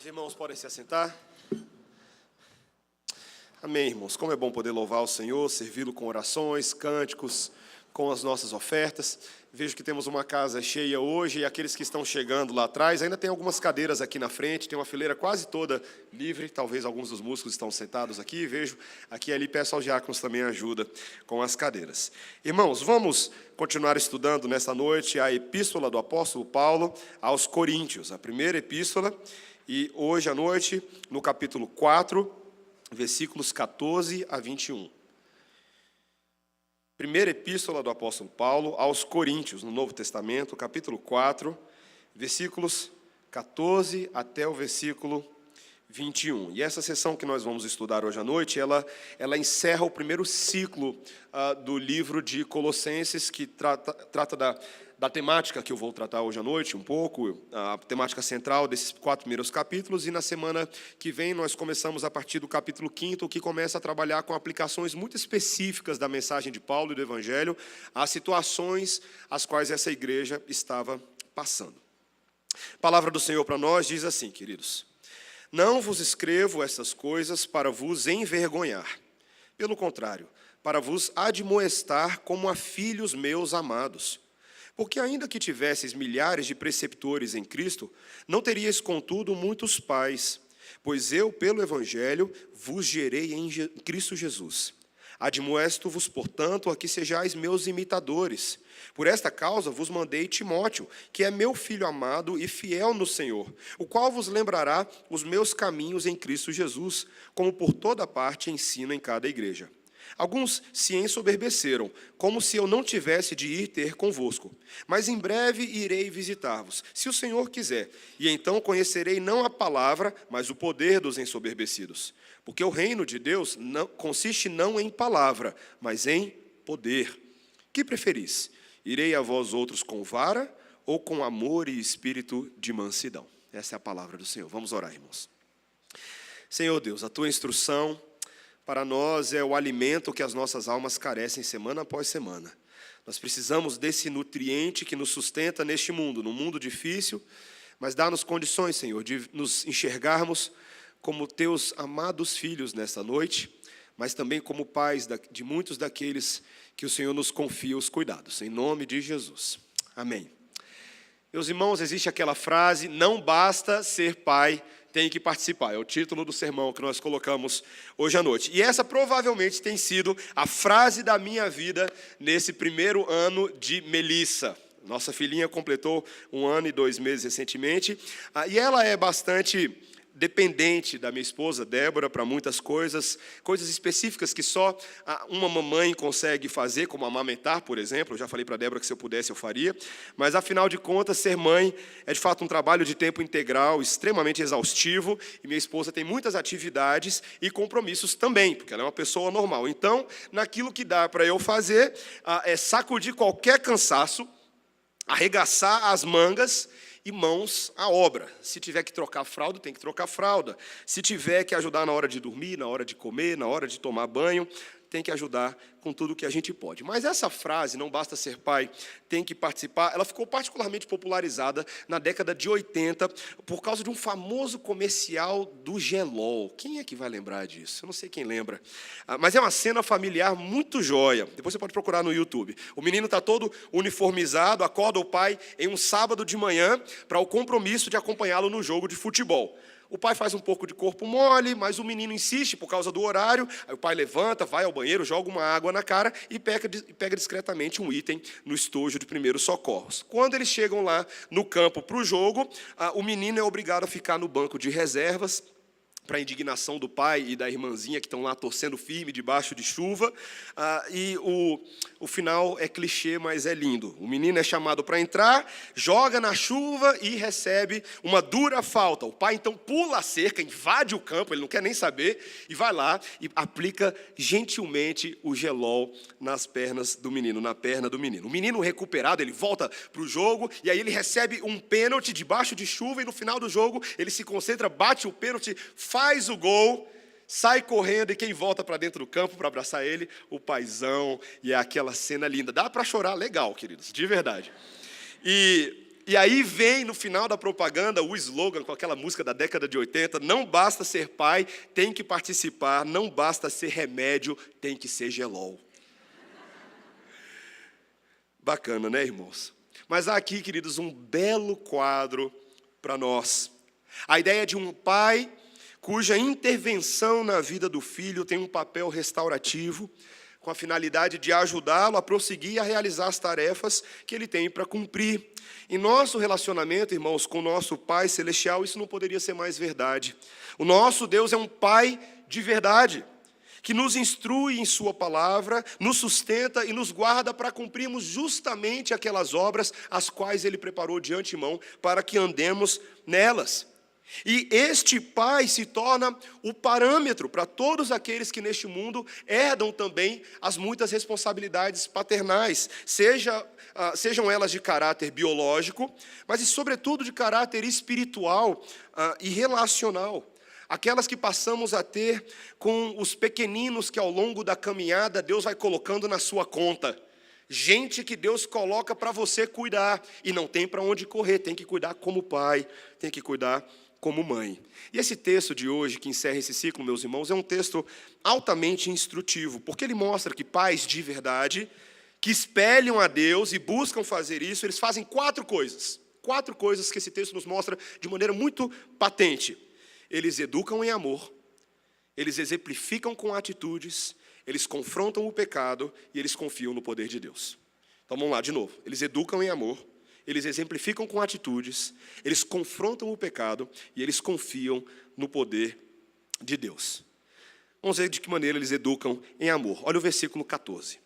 Os irmãos podem se assentar. Amém, irmãos. Como é bom poder louvar o Senhor, servi-lo com orações, cânticos, com as nossas ofertas. Vejo que temos uma casa cheia hoje e aqueles que estão chegando lá atrás, ainda tem algumas cadeiras aqui na frente, tem uma fileira quase toda livre, talvez alguns dos músicos estão sentados aqui, vejo aqui e ali, peço aos diáconos também ajuda com as cadeiras. Irmãos, vamos continuar estudando nesta noite a epístola do apóstolo Paulo aos Coríntios, a primeira epístola, e hoje à noite, no capítulo 4, versículos 14 a 21. Primeira epístola do apóstolo Paulo aos Coríntios, no Novo Testamento, capítulo 4, versículos 14 até o versículo 21. E essa sessão que nós vamos estudar hoje à noite, ela encerra o primeiro ciclo do livro de Colossenses, que trata da temática que eu vou tratar hoje à noite, um pouco, a temática central desses 4 primeiros capítulos, e na semana que vem nós começamos a partir do capítulo 5º, que começa a trabalhar com aplicações muito específicas da mensagem de Paulo e do Evangelho às situações às quais essa igreja estava passando. A palavra do Senhor para nós diz assim, queridos: não vos escrevo estas coisas para vos envergonhar, pelo contrário, para vos admoestar como a filhos meus amados. Porque ainda que tivesseis milhares de preceptores em Cristo, não teríeis, contudo, muitos pais, pois eu, pelo Evangelho, vos gerei em Cristo Jesus. Admoesto-vos, portanto, a que sejais meus imitadores. Por esta causa vos mandei Timóteo, que é meu filho amado e fiel no Senhor, o qual vos lembrará os meus caminhos em Cristo Jesus, como por toda parte ensino em cada igreja. Alguns se ensoberbeceram, como se eu não tivesse de ir ter convosco. Mas em breve irei visitar-vos, se o Senhor quiser, e então conhecerei não a palavra, mas o poder dos ensoberbecidos. Porque o reino de Deus consiste não em palavra, mas em poder. Que preferis? Irei a vós outros com vara ou com amor e espírito de mansidão? Essa é a palavra do Senhor. Vamos orar, irmãos. Senhor Deus, a tua instrução para nós é o alimento que as nossas almas carecem semana após semana. Nós precisamos desse nutriente que nos sustenta neste mundo, num mundo difícil, mas dá-nos condições, Senhor, de nos enxergarmos como teus amados filhos nesta noite, mas também como pais de muitos daqueles que o Senhor nos confia os cuidados. Em nome de Jesus. Amém. Meus irmãos, existe aquela frase: não basta ser pai, tem que participar. É o título do sermão que nós colocamos hoje à noite. E essa provavelmente tem sido a frase da minha vida nesse primeiro ano de Melissa. Nossa filhinha completou 1 ano e 2 meses recentemente. E ela é bastante dependente da minha esposa, Débora, para muitas coisas específicas que só uma mamãe consegue fazer, como amamentar, por exemplo. Eu já falei para a Débora que se eu pudesse eu faria, mas afinal de contas, ser mãe é de fato um trabalho de tempo integral, extremamente exaustivo, e minha esposa tem muitas atividades e compromissos também, porque ela é uma pessoa normal. Então, naquilo que dá para eu fazer, é sacudir qualquer cansaço, arregaçar as mangas e mãos à obra. Se tiver que trocar fralda, tem que trocar fralda. Se tiver que ajudar na hora de dormir, na hora de comer, na hora de tomar banho, tem que ajudar com tudo que a gente pode. Mas essa frase, não basta ser pai, tem que participar, ela ficou particularmente popularizada na década de 80 por causa de um famoso comercial do Gelol. Quem é que vai lembrar disso? Eu não sei quem lembra. Mas é uma cena familiar muito joia. Depois você pode procurar no YouTube. O menino está todo uniformizado, acorda o pai em um sábado de manhã para o compromisso de acompanhá-lo no jogo de futebol. O pai faz um pouco de corpo mole, mas o menino insiste por causa do horário. Aí o pai levanta, vai ao banheiro, joga uma água na cara e pega discretamente um item no estojo de primeiros socorros. Quando eles chegam lá no campo para o jogo, o menino é obrigado a ficar no banco de reservas, para a indignação do pai e da irmãzinha que estão lá torcendo firme debaixo de chuva. E o final é clichê, mas é lindo. O menino é chamado para entrar, joga na chuva e recebe uma dura falta. O pai então pula a cerca, invade o campo, ele não quer nem saber, e vai lá e aplica gentilmente o gelol nas pernas do menino, na perna do menino. O menino recuperado, ele volta para o jogo, e aí ele recebe um pênalti debaixo de chuva, e no final do jogo ele se concentra, bate o pênalti, faz o gol, sai correndo, e quem volta para dentro do campo para abraçar ele? O paizão, e é aquela cena linda. Dá para chorar legal, queridos, de verdade. E E aí vem no final da propaganda o slogan com aquela música da década de 80, não basta ser pai, tem que participar, não basta ser remédio, tem que ser gelol. Bacana, né, irmãos? Mas há aqui, queridos, um belo quadro para nós. A ideia de um pai cuja intervenção na vida do filho tem um papel restaurativo, com a finalidade de ajudá-lo a prosseguir e a realizar as tarefas que ele tem para cumprir. Em nosso relacionamento, irmãos, com o nosso Pai Celestial, isso não poderia ser mais verdade. O nosso Deus é um Pai de verdade, que nos instrui em sua palavra, nos sustenta e nos guarda para cumprirmos justamente aquelas obras as quais Ele preparou de antemão para que andemos nelas. E este Pai se torna o parâmetro para todos aqueles que neste mundo herdam também as muitas responsabilidades paternais, sejam elas de caráter biológico, mas e sobretudo de caráter espiritual e relacional. Aquelas que passamos a ter com os pequeninos que ao longo da caminhada Deus vai colocando na sua conta. Gente que Deus coloca para você cuidar e não tem para onde correr, tem que cuidar como pai, tem que cuidar como mãe. E esse texto de hoje, que encerra esse ciclo, meus irmãos, é um texto altamente instrutivo, porque ele mostra que pais de verdade, que espelham a Deus e buscam fazer isso, eles fazem quatro coisas que esse texto nos mostra de maneira muito patente. Eles educam em amor, eles exemplificam com atitudes, eles confrontam o pecado e eles confiam no poder de Deus. Então vamos lá de novo. Eles educam em amor, eles exemplificam com atitudes, eles confrontam o pecado e eles confiam no poder de Deus. Vamos ver de que maneira eles educam em amor. Olha o versículo 14.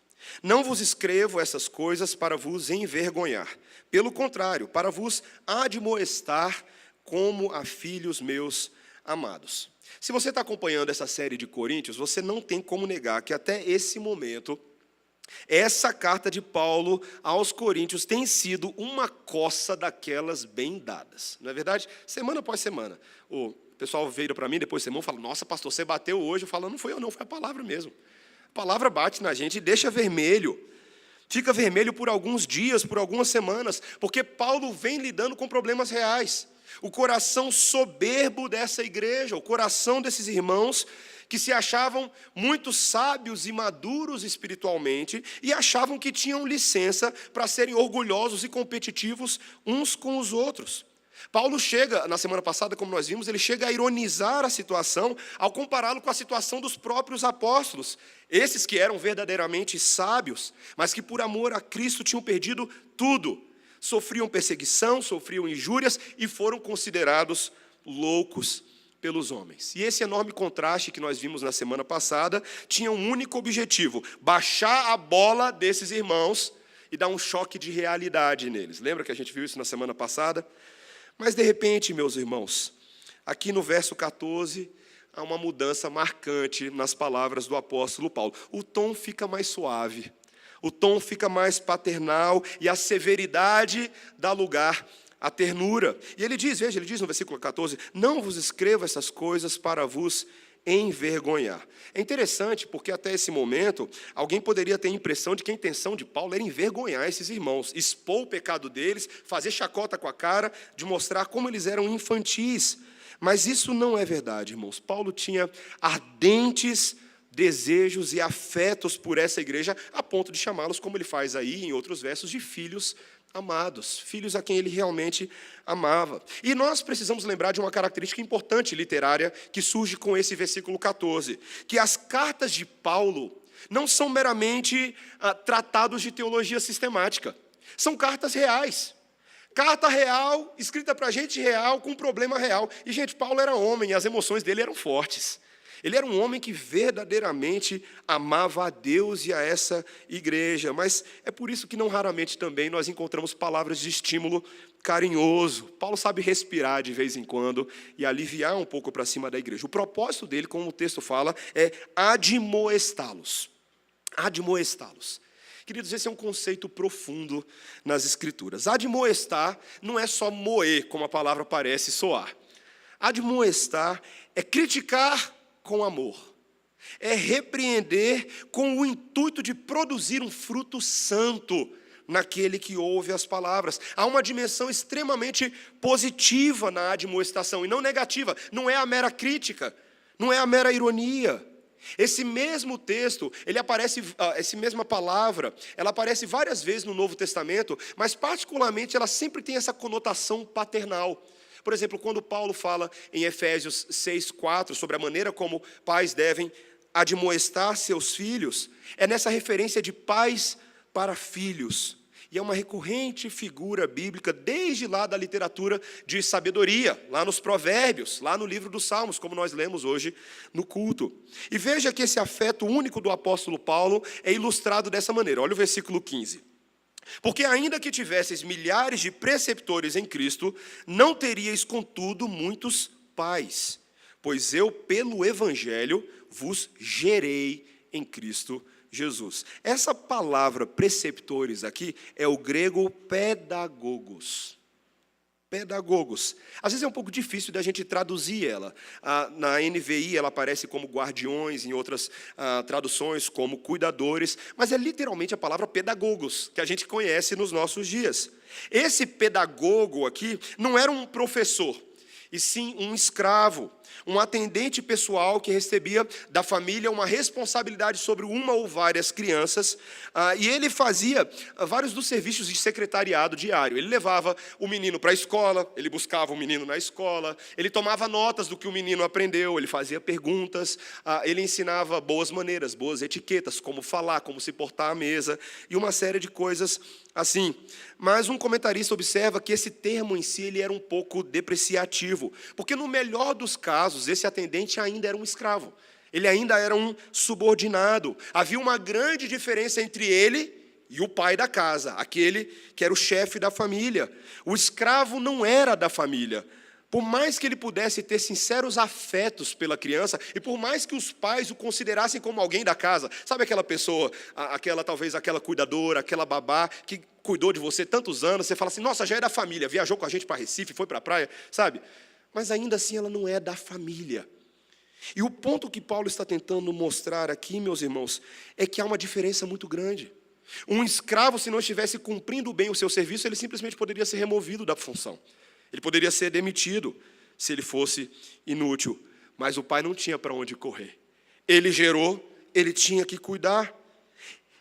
Não vos escrevo essas coisas para vos envergonhar. Pelo contrário, para vos admoestar como a filhos meus amados. Se você está acompanhando essa série de Coríntios, você não tem como negar que até esse momento, essa carta de Paulo aos Coríntios tem sido uma coça daquelas bem dadas. Não é verdade? Semana após semana. O pessoal veio para mim depois de semana e falou, nossa, pastor, você bateu hoje. Eu falo, não foi eu não, foi a palavra mesmo. A palavra bate na gente e deixa vermelho. Fica vermelho por alguns dias, por algumas semanas, porque Paulo vem lidando com problemas reais. O coração soberbo dessa igreja, o coração desses irmãos que se achavam muito sábios e maduros espiritualmente e achavam que tinham licença para serem orgulhosos e competitivos uns com os outros. Paulo chega, na semana passada, como nós vimos, ele chega a ironizar a situação ao compará-lo com a situação dos próprios apóstolos, esses que eram verdadeiramente sábios, mas que por amor a Cristo tinham perdido tudo. Sofriam perseguição, sofriam injúrias e foram considerados loucos pelos homens. E esse enorme contraste que nós vimos na semana passada tinha um único objetivo: baixar a bola desses irmãos e dar um choque de realidade neles. Lembra que a gente viu isso na semana passada? Mas de repente, meus irmãos, aqui no verso 14, há uma mudança marcante nas palavras do apóstolo Paulo. O tom fica mais suave. O tom fica mais paternal e a severidade dá lugar à ternura. E ele diz no versículo 14, não vos escrevo essas coisas para vos envergonhar. É interessante porque até esse momento, alguém poderia ter a impressão de que a intenção de Paulo era envergonhar esses irmãos, expor o pecado deles, fazer chacota com a cara, de mostrar como eles eram infantis. Mas isso não é verdade, irmãos. Paulo tinha ardentes desejos e afetos por essa igreja, a ponto de chamá-los, como ele faz aí em outros versos, de filhos amados, filhos a quem ele realmente amava. E nós precisamos lembrar de uma característica importante literária que surge com esse versículo 14, que as cartas de Paulo não são meramente tratados de teologia sistemática, são cartas reais. Carta real, escrita para gente real, com um problema real. E, gente, Paulo era homem e as emoções dele eram fortes. Ele era um homem que verdadeiramente amava a Deus e a essa igreja, mas é por isso que não raramente também nós encontramos palavras de estímulo carinhoso. Paulo sabe respirar de vez em quando e aliviar um pouco para cima da igreja. O propósito dele, como o texto fala, é admoestá-los. Admoestá-los. Queridos, esse é um conceito profundo nas Escrituras. Admoestar não é só moer, como a palavra parece soar. Admoestar é criticar com amor, é repreender com o intuito de produzir um fruto santo naquele que ouve as palavras. Há uma dimensão extremamente positiva na admoestação e não negativa. Não é a mera crítica, não é a mera ironia. Esse mesmo texto, essa mesma palavra, ela aparece várias vezes no Novo Testamento, mas particularmente ela sempre tem essa conotação paternal. Por exemplo, quando Paulo fala em Efésios 6:4 sobre a maneira como pais devem admoestar seus filhos, é nessa referência de pais para filhos. E é uma recorrente figura bíblica desde lá da literatura de sabedoria, lá nos Provérbios, lá no livro dos Salmos, como nós lemos hoje no culto. E veja que esse afeto único do apóstolo Paulo é ilustrado dessa maneira. Olha o versículo 15. Porque ainda que tivesseis milhares de preceptores em Cristo, não teríeis, contudo, muitos pais, pois eu, pelo Evangelho, vos gerei em Cristo Jesus. Essa palavra preceptores aqui é o grego pedagogos. Pedagogos. Às vezes é um pouco difícil da gente traduzir ela. Na NVI ela aparece como guardiões, em outras traduções como cuidadores, mas é literalmente a palavra pedagogos, que a gente conhece nos nossos dias. Esse pedagogo aqui não era um professor, e sim um escravo, um atendente pessoal que recebia da família uma responsabilidade sobre uma ou várias crianças, e ele fazia vários dos serviços de secretariado diário. Ele levava o menino para a escola, ele buscava o menino na escola, ele tomava notas do que o menino aprendeu, ele fazia perguntas, ele ensinava boas maneiras, boas etiquetas, como falar, como se portar à mesa, e uma série de coisas assim. Mas um comentarista observa que esse termo em si ele era um pouco depreciativo, porque no melhor dos casos, esse atendente ainda era um escravo, ele ainda era um subordinado. Havia uma grande diferença entre ele e o pai da casa, aquele que era o chefe da família. O escravo não era da família. Por mais que ele pudesse ter sinceros afetos pela criança, e por mais que os pais o considerassem como alguém da casa, sabe aquela pessoa, talvez aquela cuidadora, aquela babá, que cuidou de você tantos anos, você fala assim, nossa, já é da família, viajou com a gente para Recife, foi para a praia, sabe? Mas ainda assim ela não é da família. E o ponto que Paulo está tentando mostrar aqui, meus irmãos, é que há uma diferença muito grande. Um escravo, se não estivesse cumprindo bem o seu serviço, ele simplesmente poderia ser removido da função. Ele poderia ser demitido se ele fosse inútil. Mas o pai não tinha para onde correr. Ele gerou, ele tinha que cuidar.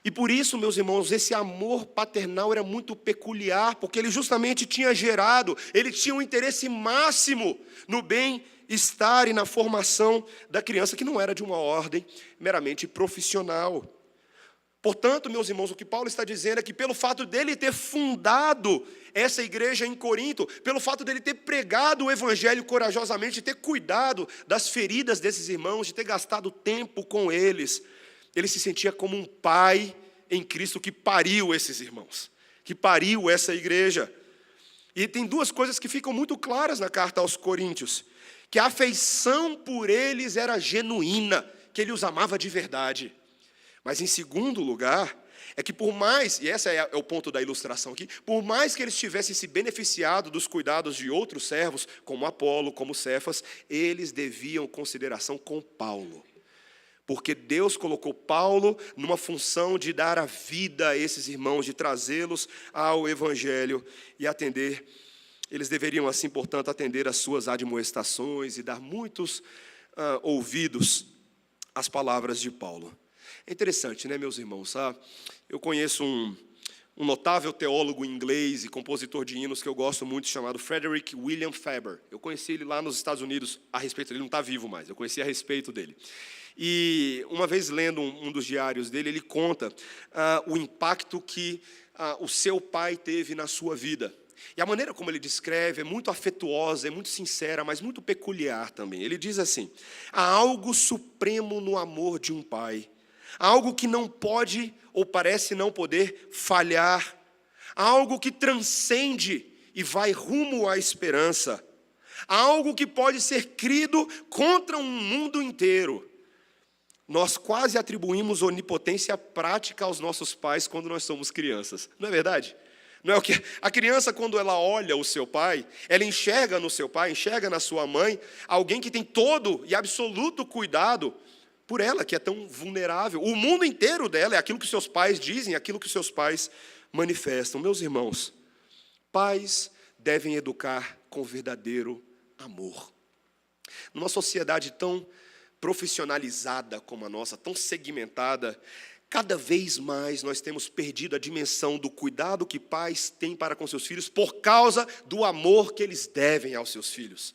E por isso, meus irmãos, esse amor paternal era muito peculiar, porque ele justamente tinha gerado, ele tinha um interesse máximo no bem-estar e na formação da criança, que não era de uma ordem meramente profissional. Portanto, meus irmãos, o que Paulo está dizendo é que pelo fato dele ter fundado essa igreja em Corinto, pelo fato dele ter pregado o evangelho corajosamente, de ter cuidado das feridas desses irmãos, de ter gastado tempo com eles, ele se sentia como um pai em Cristo que pariu esses irmãos, que pariu essa igreja. E tem duas coisas que ficam muito claras na carta aos Coríntios, que a afeição por eles era genuína, que ele os amava de verdade. Mas em segundo lugar, é que por mais, e esse é o ponto da ilustração aqui, por mais que eles tivessem se beneficiado dos cuidados de outros servos, como Apolo, como Cefas, eles deviam consideração com Paulo. Porque Deus colocou Paulo numa função de dar a vida a esses irmãos, de trazê-los ao Evangelho e atender. Eles deveriam, assim, portanto, atender às suas admoestações e dar muitos ouvidos às palavras de Paulo. É interessante, né, meus irmãos? Eu conheço um notável teólogo inglês e compositor de hinos que eu gosto muito, chamado Frederick William Faber. Eu conheci ele lá nos Estados Unidos a respeito dele, não está vivo mais, eu conheci a respeito dele. E uma vez lendo um dos diários dele, ele conta o impacto que o seu pai teve na sua vida. E a maneira como ele descreve é muito afetuosa, é muito sincera, mas muito peculiar também. Ele diz assim, há algo supremo no amor de um pai, há algo que não pode ou parece não poder falhar, há algo que transcende e vai rumo à esperança, há algo que pode ser crido contra um mundo inteiro. Nós quase atribuímos onipotência prática aos nossos pais quando nós somos crianças. Não é verdade? Não é o que a criança, quando ela olha o seu pai, ela enxerga no seu pai, enxerga na sua mãe, alguém que tem todo e absoluto cuidado por ela, que é tão vulnerável. O mundo inteiro dela é aquilo que seus pais dizem, aquilo que seus pais manifestam. Meus irmãos, pais devem educar com verdadeiro amor. Numa sociedade tão profissionalizada como a nossa, tão segmentada, cada vez mais nós temos perdido a dimensão do cuidado que pais têm para com seus filhos por causa do amor que eles devem aos seus filhos.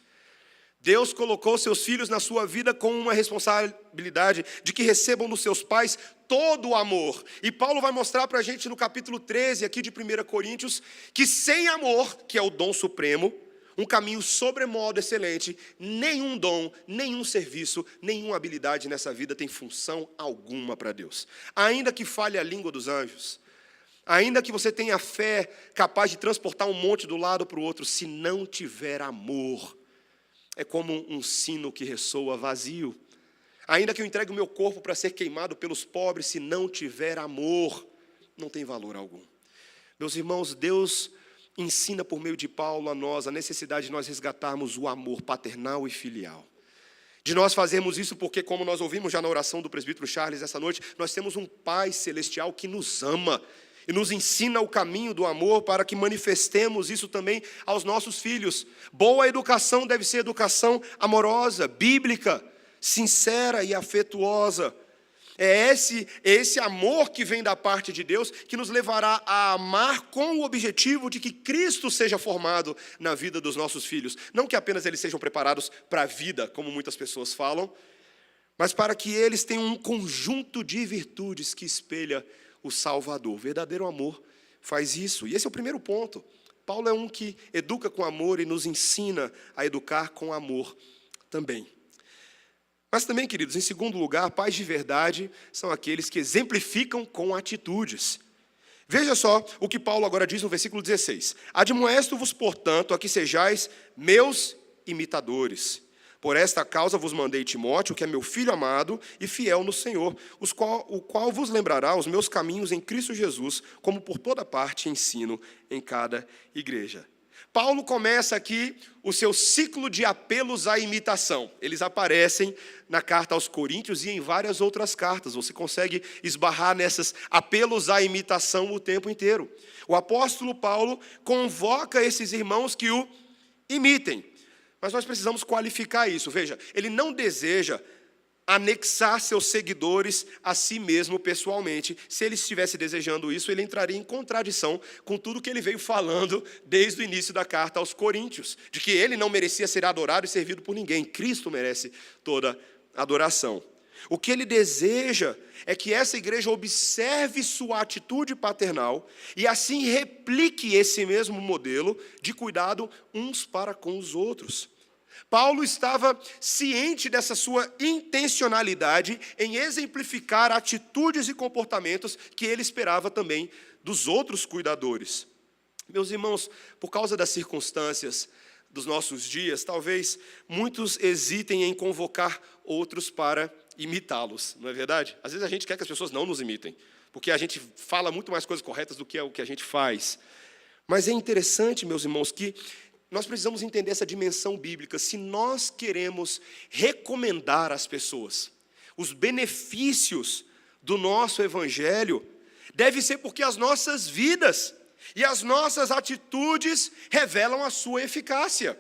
Deus colocou seus filhos na sua vida com uma responsabilidade de que recebam dos seus pais todo o amor. E Paulo vai mostrar para a gente no capítulo 13 aqui de 1 Coríntios, que sem amor, que é o dom supremo, um caminho sobremodo excelente, nenhum dom, nenhum serviço, nenhuma habilidade nessa vida tem função alguma para Deus. Ainda que fale a língua dos anjos, ainda que você tenha fé capaz de transportar um monte do lado para o outro, se não tiver amor, é como um sino que ressoa vazio. Ainda que eu entregue o meu corpo para ser queimado pelos pobres, se não tiver amor, não tem valor algum. Meus irmãos, Deus ensina por meio de Paulo a nós a necessidade de nós resgatarmos o amor paternal e filial. De nós fazermos isso porque, como nós ouvimos já na oração do presbítero Charles essa noite, nós temos um Pai celestial que nos ama e nos ensina o caminho do amor para que manifestemos isso também aos nossos filhos. Boa educação deve ser educação amorosa, bíblica, sincera e afetuosa. É esse amor que vem da parte de Deus que nos levará a amar com o objetivo de que Cristo seja formado na vida dos nossos filhos. Não que apenas eles sejam preparados para a vida, como muitas pessoas falam, mas para que eles tenham um conjunto de virtudes que espelha o Salvador. O verdadeiro amor faz isso. E esse é o primeiro ponto. Paulo é um que educa com amor e nos ensina a educar com amor também. Mas também, queridos, em segundo lugar, pais de verdade são aqueles que exemplificam com atitudes. Veja só o que Paulo agora diz no versículo 16. Admoesto-vos, portanto, a que sejais meus imitadores. Por esta causa vos mandei Timóteo, que é meu filho amado e fiel no Senhor, o qual vos lembrará os meus caminhos em Cristo Jesus, como por toda parte ensino em cada igreja. Paulo começa aqui o seu ciclo de apelos à imitação. Eles aparecem na carta aos Coríntios e em várias outras cartas. Você consegue esbarrar nesses apelos à imitação o tempo inteiro. O apóstolo Paulo convoca esses irmãos que o imitem. Mas nós precisamos qualificar isso. Veja, ele não deseja anexar seus seguidores a si mesmo pessoalmente. Se ele estivesse desejando isso, ele entraria em contradição com tudo que ele veio falando desde o início da carta aos Coríntios, de que ele não merecia ser adorado e servido por ninguém. Cristo merece toda adoração. O que ele deseja é que essa igreja observe sua atitude paternal e assim replique esse mesmo modelo de cuidado uns para com os outros. Paulo estava ciente dessa sua intencionalidade em exemplificar atitudes e comportamentos que ele esperava também dos outros cuidadores. Meus irmãos, por causa das circunstâncias dos nossos dias, talvez muitos hesitem em convocar outros para imitá-los, não é verdade? Às vezes a gente quer que as pessoas não nos imitem, porque a gente fala muito mais coisas corretas do que é o que a gente faz. Mas é interessante, meus irmãos, que nós precisamos entender essa dimensão bíblica. Se nós queremos recomendar às pessoas os benefícios do nosso evangelho, deve ser porque as nossas vidas e as nossas atitudes revelam a sua eficácia.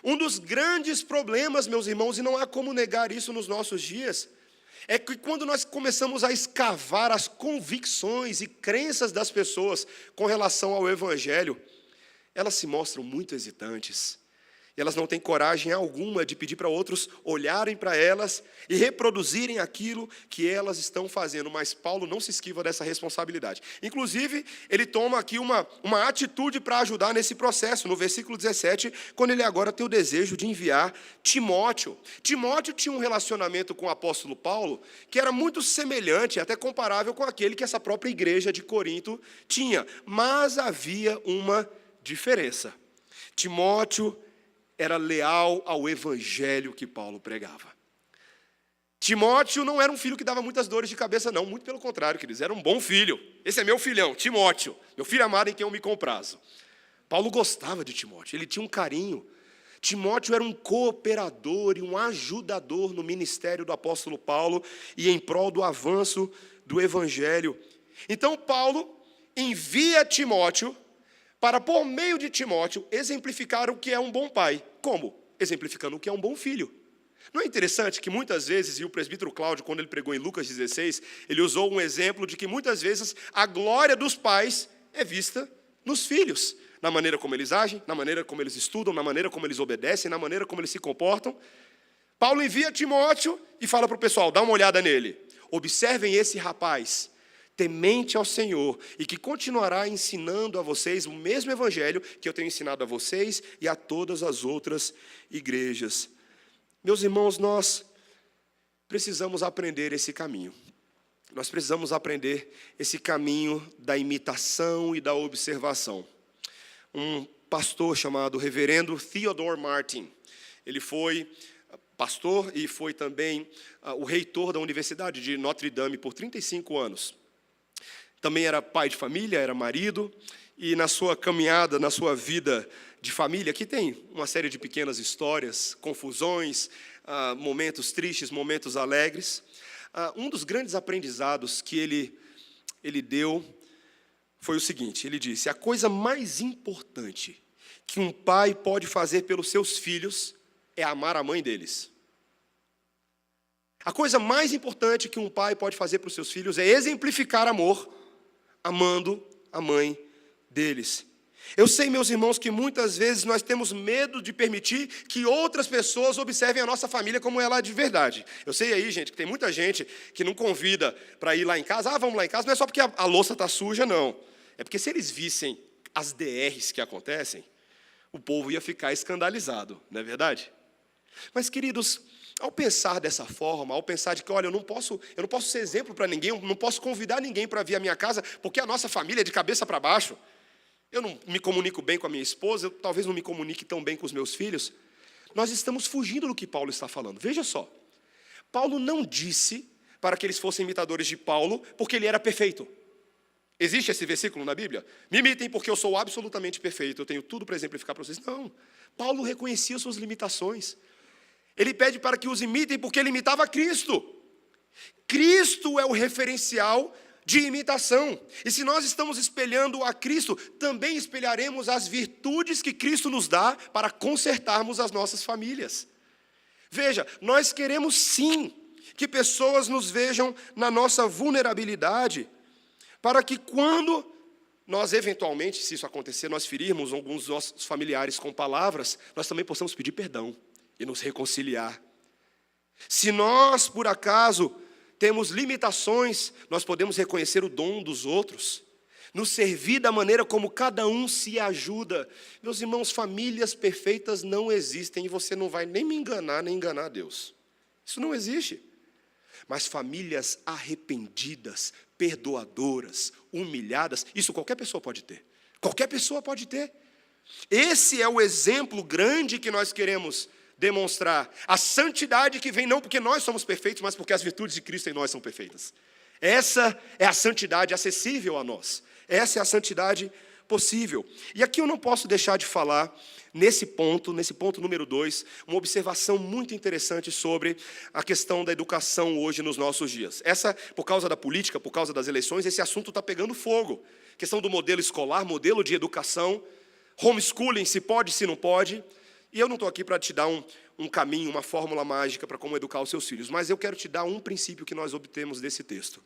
Um dos grandes problemas, meus irmãos, e não há como negar isso nos nossos dias, é que quando nós começamos a escavar as convicções e crenças das pessoas com relação ao evangelho, elas se mostram muito hesitantes. E elas não têm coragem alguma de pedir para outros olharem para elas e reproduzirem aquilo que elas estão fazendo. Mas Paulo não se esquiva dessa responsabilidade. Inclusive, ele toma aqui uma atitude para ajudar nesse processo. No versículo 17, quando ele agora tem o desejo de enviar Timóteo. Timóteo tinha um relacionamento com o apóstolo Paulo que era muito semelhante, até comparável com aquele que essa própria igreja de Corinto tinha. Mas havia uma diferença. Timóteo era leal ao evangelho que Paulo pregava. Timóteo não era um filho que dava muitas dores de cabeça, não. Muito pelo contrário, queridos. Era um bom filho. Esse é meu filhão, Timóteo. Meu filho amado em quem eu me comprazo. Paulo gostava de Timóteo. Ele tinha um carinho. Timóteo era um cooperador e um ajudador no ministério do apóstolo Paulo e em prol do avanço do evangelho. Então, Paulo envia Timóteo para, por meio de Timóteo, exemplificar o que é um bom pai. Como? Exemplificando o que é um bom filho. Não é interessante que muitas vezes, e o presbítero Cláudio, quando ele pregou em Lucas 16, ele usou um exemplo de que muitas vezes a glória dos pais é vista nos filhos, na maneira como eles agem, na maneira como eles estudam, na maneira como eles obedecem, na maneira como eles se comportam. Paulo envia Timóteo e fala para o pessoal, dá uma olhada nele. Observem esse rapaz, temente ao Senhor, e que continuará ensinando a vocês o mesmo evangelho que eu tenho ensinado a vocês e a todas as outras igrejas. Meus irmãos, nós precisamos aprender esse caminho. Nós precisamos aprender esse caminho da imitação e da observação. Um pastor chamado reverendo Theodore Martin, ele foi pastor e foi também o reitor da Universidade de Notre Dame por 35 anos. Também era pai de família, era marido, e na sua caminhada, na sua vida de família, que tem uma série de pequenas histórias, confusões, momentos tristes, momentos alegres. Um dos grandes aprendizados que ele deu foi o seguinte, ele disse, a coisa mais importante que um pai pode fazer pelos seus filhos é amar a mãe deles. A coisa mais importante que um pai pode fazer para os seus filhos é exemplificar amor, amando a mãe deles. Eu sei, meus irmãos, que muitas vezes nós temos medo de permitir que outras pessoas observem a nossa família como ela é de verdade. Eu sei aí, gente, que tem muita gente que não convida para ir lá em casa. Vamos lá em casa, não é só porque a louça está suja, não. É porque se eles vissem as DRs que acontecem, o povo ia ficar escandalizado, não é verdade? Mas, queridos, ao pensar dessa forma, ao pensar de que, olha, eu não posso ser exemplo para ninguém, eu não posso convidar ninguém para vir à minha casa, porque a nossa família é de cabeça para baixo. Eu não me comunico bem com a minha esposa, eu talvez não me comunique tão bem com os meus filhos. Nós estamos fugindo do que Paulo está falando. Veja só, Paulo não disse para que eles fossem imitadores de Paulo, porque ele era perfeito. Existe esse versículo na Bíblia? Me imitem porque eu sou absolutamente perfeito, eu tenho tudo para exemplificar para vocês. Não, Paulo reconhecia suas limitações. Ele pede para que os imitem porque ele imitava Cristo. Cristo é o referencial de imitação. E se nós estamos espelhando a Cristo, também espelharemos as virtudes que Cristo nos dá para consertarmos as nossas famílias. Veja, nós queremos sim que pessoas nos vejam na nossa vulnerabilidade, para que quando nós eventualmente, se isso acontecer, nós ferirmos alguns dos nossos familiares com palavras, nós também possamos pedir perdão e nos reconciliar. Se nós, por acaso, temos limitações, nós podemos reconhecer o dom dos outros, nos servir da maneira como cada um se ajuda. Meus irmãos, famílias perfeitas não existem, e você não vai nem me enganar, nem enganar a Deus. Isso não existe. Mas famílias arrependidas, perdoadoras, humilhadas, isso qualquer pessoa pode ter. Qualquer pessoa pode ter. Esse é o exemplo grande que nós queremos demonstrar. A santidade que vem não porque nós somos perfeitos, mas porque as virtudes de Cristo em nós são perfeitas. Essa é a santidade acessível a nós. Essa é a santidade possível. E aqui eu não posso deixar de falar, nesse ponto número 2, uma observação muito interessante sobre a questão da educação hoje nos nossos dias. Por causa da política, por causa das eleições, esse assunto está pegando fogo. Questão do modelo escolar, modelo de educação, homeschooling, se pode, se não pode. E eu não estou aqui para te dar um caminho, uma fórmula mágica para como educar os seus filhos, mas eu quero te dar um princípio que nós obtemos desse texto.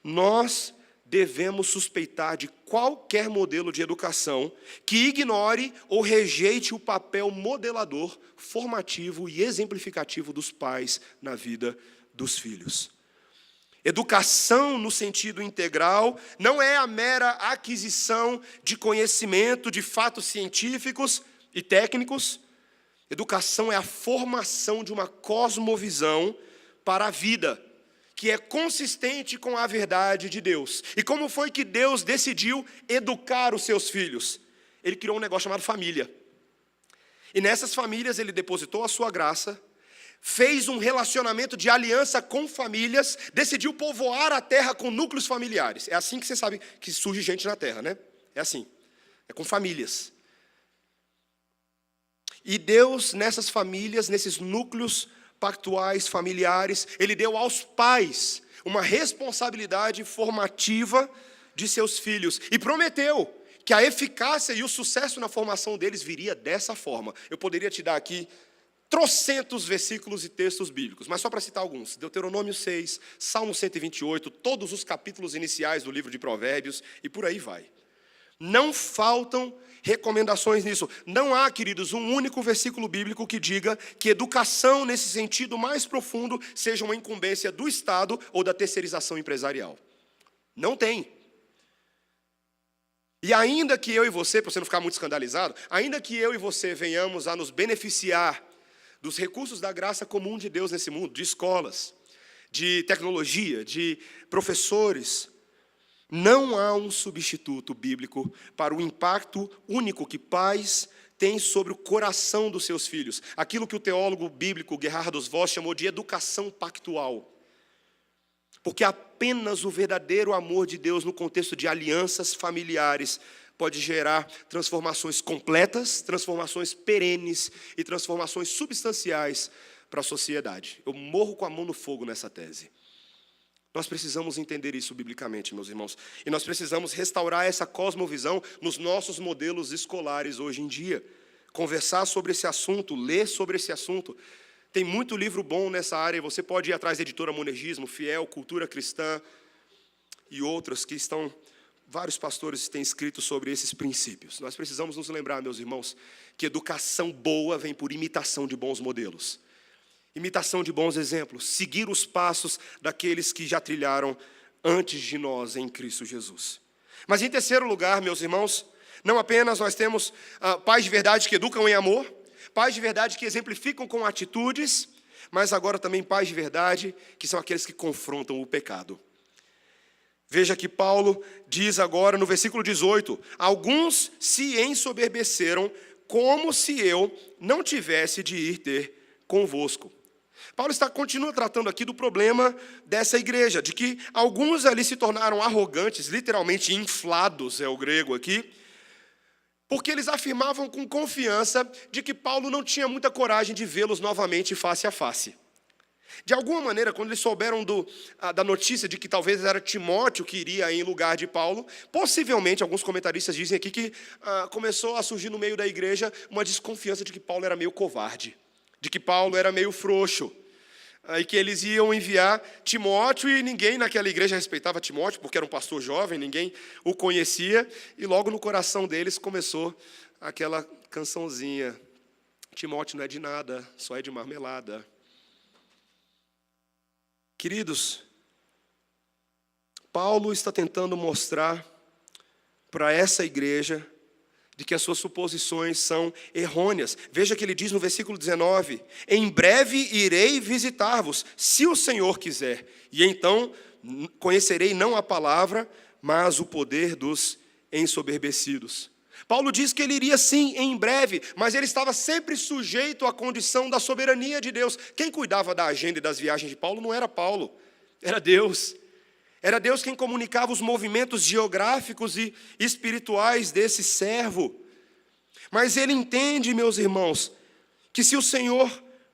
Nós devemos suspeitar de qualquer modelo de educação que ignore ou rejeite o papel modelador, formativo e exemplificativo dos pais na vida dos filhos. Educação no sentido integral não é a mera aquisição de conhecimento, de fatos científicos e técnicos. Educação é a formação de uma cosmovisão para a vida, que é consistente com a verdade de Deus. E como foi que Deus decidiu educar os seus filhos? Ele criou um negócio chamado família. E nessas famílias ele depositou a sua graça, fez um relacionamento de aliança com famílias, decidiu povoar a terra com núcleos familiares. É assim que você sabe que surge gente na terra, né? É assim, é com famílias. E Deus, nessas famílias, nesses núcleos pactuais, familiares, Ele deu aos pais uma responsabilidade formativa de seus filhos e prometeu que a eficácia e o sucesso na formação deles viria dessa forma. Eu poderia te dar aqui trocentos versículos e textos bíblicos, mas só para citar alguns: Deuteronômio 6, Salmo 128, todos os capítulos iniciais do livro de Provérbios e por aí vai. Não faltam recomendações nisso. Não há, queridos, um único versículo bíblico que diga que educação, nesse sentido mais profundo, seja uma incumbência do Estado ou da terceirização empresarial. Não tem. E ainda que eu e você, para você não ficar muito escandalizado, ainda que eu e você venhamos a nos beneficiar dos recursos da graça comum de Deus nesse mundo, de escolas, de tecnologia, de professores, não há um substituto bíblico para o impacto único que pais têm sobre o coração dos seus filhos. Aquilo que o teólogo bíblico Gerhardus Voss chamou de educação pactual. Porque apenas o verdadeiro amor de Deus no contexto de alianças familiares pode gerar transformações completas, transformações perenes e transformações substanciais para a sociedade. Eu morro com a mão no fogo nessa tese. Nós precisamos entender isso biblicamente, meus irmãos. E nós precisamos restaurar essa cosmovisão nos nossos modelos escolares hoje em dia. Conversar sobre esse assunto, ler sobre esse assunto. Tem muito livro bom nessa área. Você pode ir atrás da editora Monergismo, Fiel, Cultura Cristã e outras que estão... Vários pastores têm escrito sobre esses princípios. Nós precisamos nos lembrar, meus irmãos, que educação boa vem por imitação de bons modelos. Imitação de bons exemplos, seguir os passos daqueles que já trilharam antes de nós em Cristo Jesus. Mas em terceiro lugar, meus irmãos, não apenas nós temos pais de verdade que educam em amor, pais de verdade que exemplificam com atitudes, mas agora também pais de verdade que são aqueles que confrontam o pecado. Veja que Paulo diz agora no versículo 18, alguns se ensoberbeceram como se eu não tivesse de ir ter convosco. Paulo continua tratando aqui do problema dessa igreja, de que alguns ali se tornaram arrogantes, literalmente inflados, é o grego aqui, porque eles afirmavam com confiança de que Paulo não tinha muita coragem de vê-los novamente face a face. De alguma maneira, quando eles souberam da notícia de que talvez era Timóteo que iria em lugar de Paulo, possivelmente, alguns comentaristas dizem aqui que começou a surgir no meio da igreja uma desconfiança de que Paulo era meio covarde, de que Paulo era meio frouxo, e que eles iam enviar Timóteo, e ninguém naquela igreja respeitava Timóteo, porque era um pastor jovem, ninguém o conhecia, e logo no coração deles começou aquela cançãozinha, Timóteo não é de nada, só é de marmelada. Queridos, Paulo está tentando mostrar para essa igreja de que as suas suposições são errôneas. Veja que ele diz no versículo 19, em breve irei visitar-vos, se o Senhor quiser, e então conhecerei não a palavra, mas o poder dos ensoberbecidos. Paulo diz que ele iria sim em breve, mas ele estava sempre sujeito à condição da soberania de Deus. Quem cuidava da agenda e das viagens de Paulo não era Paulo, era Deus. Era Deus quem comunicava os movimentos geográficos e espirituais desse servo. Mas ele entende, meus irmãos, que se o Senhor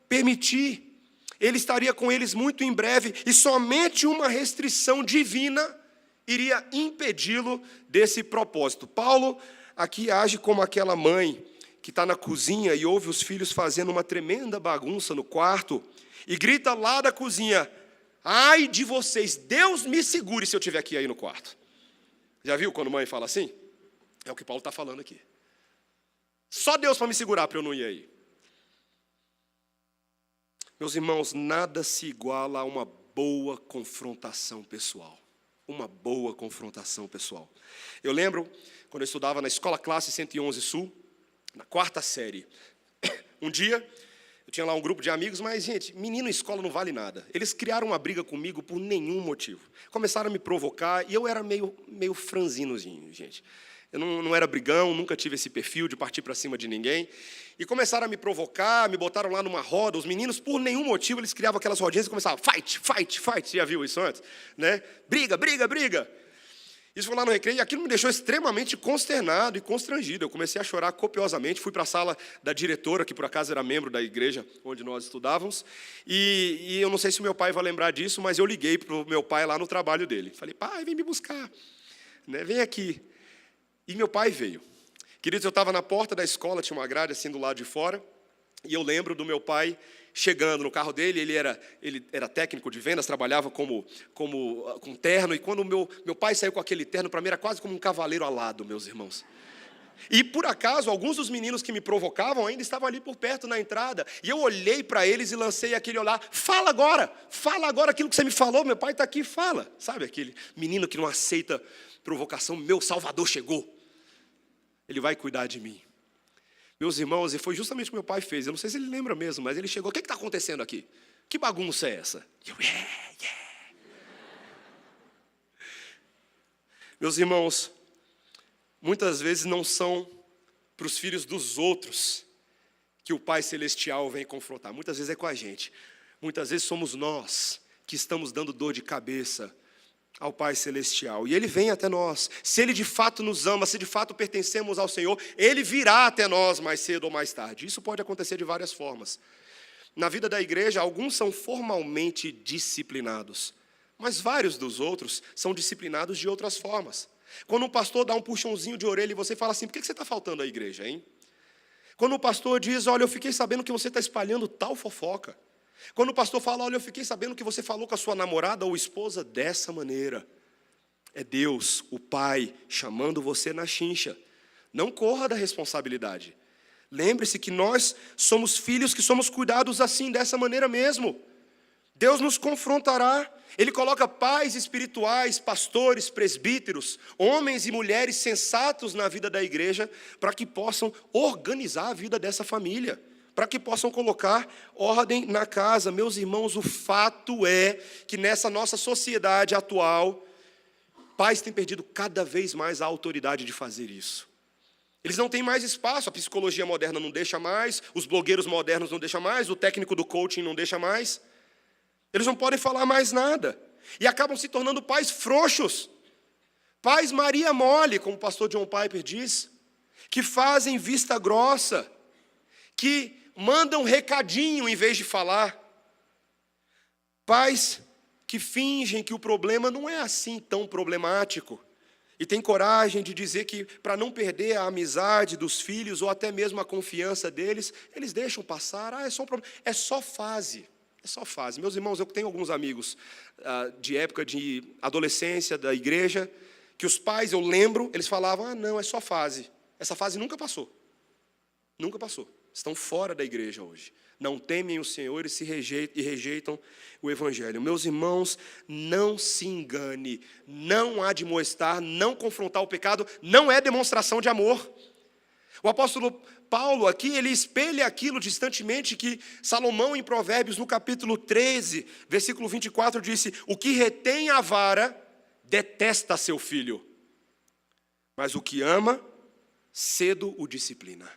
permitir, ele estaria com eles muito em breve, e somente uma restrição divina iria impedi-lo desse propósito. Paulo aqui age como aquela mãe que está na cozinha e ouve os filhos fazendo uma tremenda bagunça no quarto, e grita lá da cozinha, ai de vocês, Deus me segure se eu estiver aqui aí no quarto. Já viu quando mãe fala assim? É o que Paulo está falando aqui. Só Deus para me segurar para eu não ir aí. Meus irmãos, nada se iguala a uma boa confrontação pessoal. Uma boa confrontação pessoal. Eu lembro, quando eu estudava na Escola Classe 111 Sul, na 4ª série, um dia... Eu tinha lá um grupo de amigos, mas, gente, menino em escola não vale nada. Eles criaram uma briga comigo por nenhum motivo. Começaram a me provocar, e eu era meio franzinozinho, gente. Eu não era brigão, nunca tive esse perfil de partir para cima de ninguém. E começaram a me provocar, me botaram lá numa roda. Os meninos, por nenhum motivo, eles criavam aquelas rodinhas e começavam, fight, fight, fight. Você já viu isso antes? Né? Briga, briga, briga. Isso foi lá no recreio, e aquilo me deixou extremamente consternado e constrangido. Eu comecei a chorar copiosamente, fui para a sala da diretora, que por acaso era membro da igreja onde nós estudávamos, e eu não sei se meu pai vai lembrar disso, mas eu liguei para o meu pai lá no trabalho dele. Falei, pai, vem me buscar. né? Vem aqui. E meu pai veio. Queridos, eu estava na porta da escola, tinha uma grade assim do lado de fora, e eu lembro do meu pai chegando no carro dele. Ele era técnico de vendas, trabalhava com terno, e quando meu pai saiu com aquele terno, para mim era quase como um cavaleiro alado, meus irmãos. E por acaso, alguns dos meninos que me provocavam ainda estavam ali por perto na entrada, e eu olhei para eles e lancei aquele olhar: fala agora aquilo que você me falou, meu pai está aqui, fala. Sabe aquele menino que não aceita provocação? Meu Salvador chegou, ele vai cuidar de mim. Meus irmãos, e foi justamente o que meu pai fez. Eu não sei se ele lembra mesmo, mas ele chegou: o que está acontecendo aqui? Que bagunça é essa? E eu, yeah. Meus irmãos, muitas vezes não são para os filhos dos outros que o Pai Celestial vem confrontar. Muitas vezes é com a gente. Muitas vezes somos nós que estamos dando dor de cabeça ao Pai Celestial. E Ele vem até nós. Se Ele de fato nos ama, se de fato pertencemos ao Senhor, Ele virá até nós mais cedo ou mais tarde. Isso pode acontecer de várias formas. Na vida da igreja, alguns são formalmente disciplinados, mas vários dos outros são disciplinados de outras formas. Quando um pastor dá um puxãozinho de orelha e você fala assim: por que você está faltando à igreja, hein? Quando o pastor diz: olha, eu fiquei sabendo que você está espalhando tal fofoca. Quando o pastor fala: olha, eu fiquei sabendo que você falou com a sua namorada ou esposa dessa maneira. É Deus, o Pai, chamando você na chincha. Não corra da responsabilidade. Lembre-se que nós somos filhos que somos cuidados assim, dessa maneira mesmo. Deus nos confrontará. Ele coloca pais espirituais, pastores, presbíteros, homens e mulheres sensatos na vida da igreja, para que possam organizar a vida dessa família, para que possam colocar ordem na casa. Meus irmãos, o fato é que nessa nossa sociedade atual, pais têm perdido cada vez mais a autoridade de fazer isso. Eles não têm mais espaço, a psicologia moderna não deixa mais, os blogueiros modernos não deixam mais, o técnico do coaching não deixa mais. Eles não podem falar mais nada. E acabam se tornando pais frouxos. Pais Maria Mole, como o pastor John Piper diz, que fazem vista grossa, que mandam recadinho em vez de falar. Pais que fingem que o problema não é assim tão problemático. E tem coragem de dizer que, para não perder a amizade dos filhos, ou até mesmo a confiança deles, eles deixam passar. É só um problema. É só fase. É só fase. Meus irmãos, eu tenho alguns amigos de época de adolescência, da igreja, que os pais, eu lembro, eles falavam: não, é só fase. Essa fase nunca passou. Nunca passou. Estão fora da igreja hoje. Não temem o Senhor e rejeitam o Evangelho. Meus irmãos, não se engane. Não admoestar, não confrontar o pecado, não é demonstração de amor. O apóstolo Paulo aqui, ele espelha aquilo distantemente que Salomão, em Provérbios, no capítulo 13, versículo 24, disse: o que retém a vara, detesta seu filho, mas o que ama, cedo o disciplina.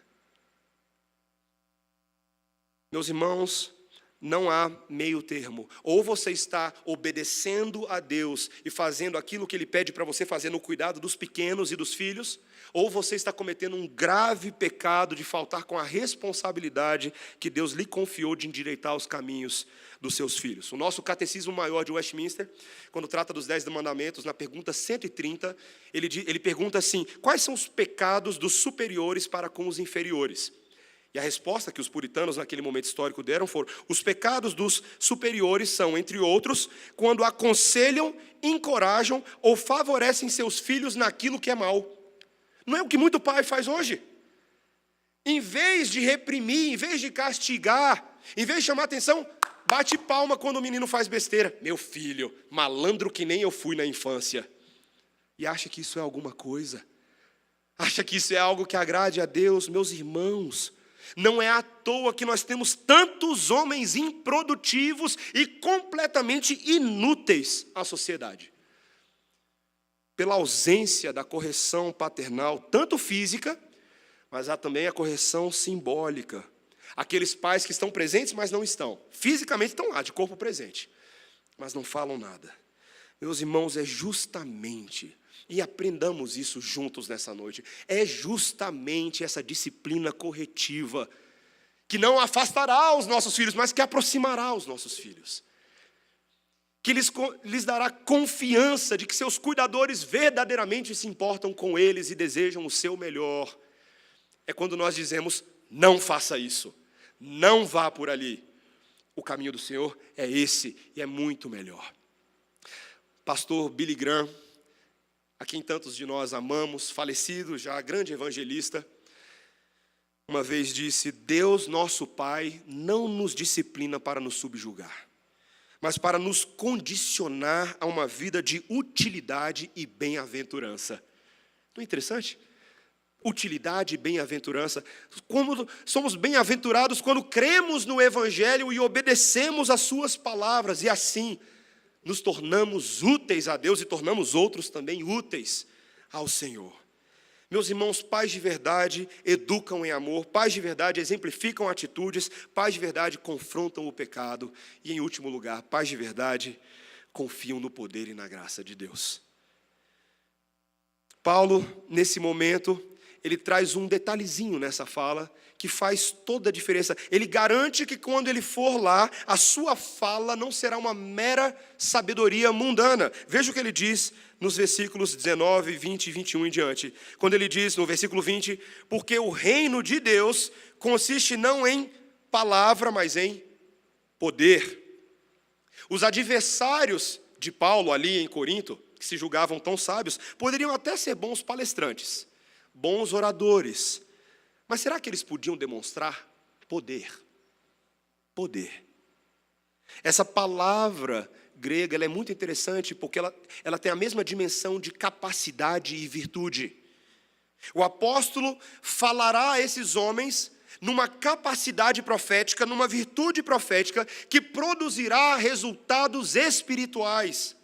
Meus irmãos, não há meio termo. Ou você está obedecendo a Deus e fazendo aquilo que Ele pede para você fazer no cuidado dos pequenos e dos filhos, ou você está cometendo um grave pecado de faltar com a responsabilidade que Deus lhe confiou de endireitar os caminhos dos seus filhos. O nosso Catecismo Maior de Westminster, quando trata dos 10 mandamentos, na pergunta 130, ele pergunta assim: quais são os pecados dos superiores para com os inferiores? E a resposta que os puritanos naquele momento histórico deram foram: os pecados dos superiores são, entre outros, quando aconselham, encorajam ou favorecem seus filhos naquilo que é mal. Não é o que muito pai faz hoje? Em vez de reprimir, em vez de castigar, em vez de chamar atenção, bate palma quando o menino faz besteira. Meu filho, malandro que nem eu fui na infância. E acha que isso é alguma coisa? Acha que isso é algo que agrade a Deus? Meus irmãos, não é à toa que nós temos tantos homens improdutivos e completamente inúteis à sociedade. Pela ausência da correção paternal, tanto física, mas há também a correção simbólica. Aqueles pais que estão presentes, mas não estão. Fisicamente estão lá, de corpo presente, mas não falam nada. Meus irmãos, é justamente, e aprendamos isso juntos nessa noite, é justamente essa disciplina corretiva que não afastará os nossos filhos, mas que aproximará os nossos filhos. que lhes dará confiança de que seus cuidadores verdadeiramente se importam com eles e desejam o seu melhor. É quando nós dizemos, não faça isso, não vá por ali. O caminho do Senhor é esse e é muito melhor. Pastor Billy Graham, a quem tantos de nós amamos, falecido já, grande evangelista, uma vez disse, Deus nosso Pai não nos disciplina para nos subjugar, mas para nos condicionar a uma vida de utilidade e bem-aventurança. Não é interessante? Utilidade e bem-aventurança. Como somos bem-aventurados quando cremos no Evangelho e obedecemos às suas palavras, e assim nos tornamos úteis a Deus e tornamos outros também úteis ao Senhor. Meus irmãos, pais de verdade educam em amor, pais de verdade exemplificam atitudes, pais de verdade confrontam o pecado e, em último lugar, pais de verdade confiam no poder e na graça de Deus. Paulo, nesse momento, ele traz um detalhezinho nessa fala que faz toda a diferença. Ele garante que quando ele for lá, a sua fala não será uma mera sabedoria mundana. Veja o que ele diz nos versículos 19, 20 e 21 em diante. Quando ele diz no versículo 20, porque o reino de Deus consiste não em palavra, mas em poder. Os adversários de Paulo ali em Corinto, que se julgavam tão sábios, poderiam até ser bons palestrantes, bons oradores, mas será que eles podiam demonstrar poder? Poder. Essa palavra grega ela é muito interessante porque ela tem a mesma dimensão de capacidade e virtude. O apóstolo falará a esses homens numa capacidade profética, numa virtude profética que produzirá resultados espirituais.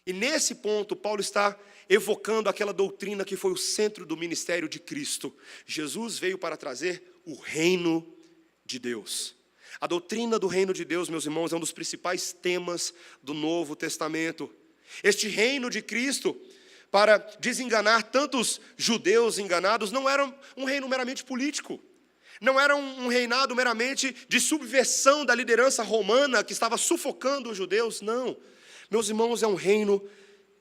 E nesse ponto, Paulo está evocando aquela doutrina que foi o centro do ministério de Cristo. Jesus veio para trazer o reino de Deus. A doutrina do reino de Deus, meus irmãos, é um dos principais temas do Novo Testamento. Este reino de Cristo, para desenganar tantos judeus enganados, não era um reino meramente político. Não era um reinado meramente de subversão da liderança romana que estava sufocando os judeus, não. Meus irmãos, é um reino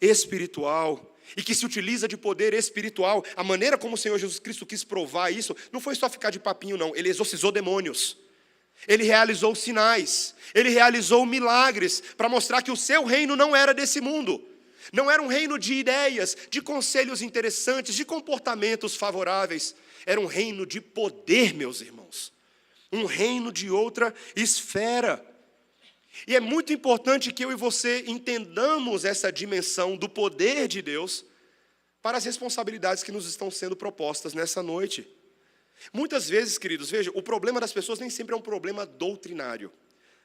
espiritual e que se utiliza de poder espiritual. A maneira como o Senhor Jesus Cristo quis provar isso não foi só ficar de papinho, não. Ele exorcizou demônios. Ele realizou sinais. Ele realizou milagres para mostrar que o seu reino não era desse mundo. Não era um reino de ideias, de conselhos interessantes, de comportamentos favoráveis. Era um reino de poder, meus irmãos. Um reino de outra esfera. E é muito importante que eu e você entendamos essa dimensão do poder de Deus para as responsabilidades que nos estão sendo propostas nessa noite. Muitas vezes, queridos, veja, o problema das pessoas nem sempre é um problema doutrinário.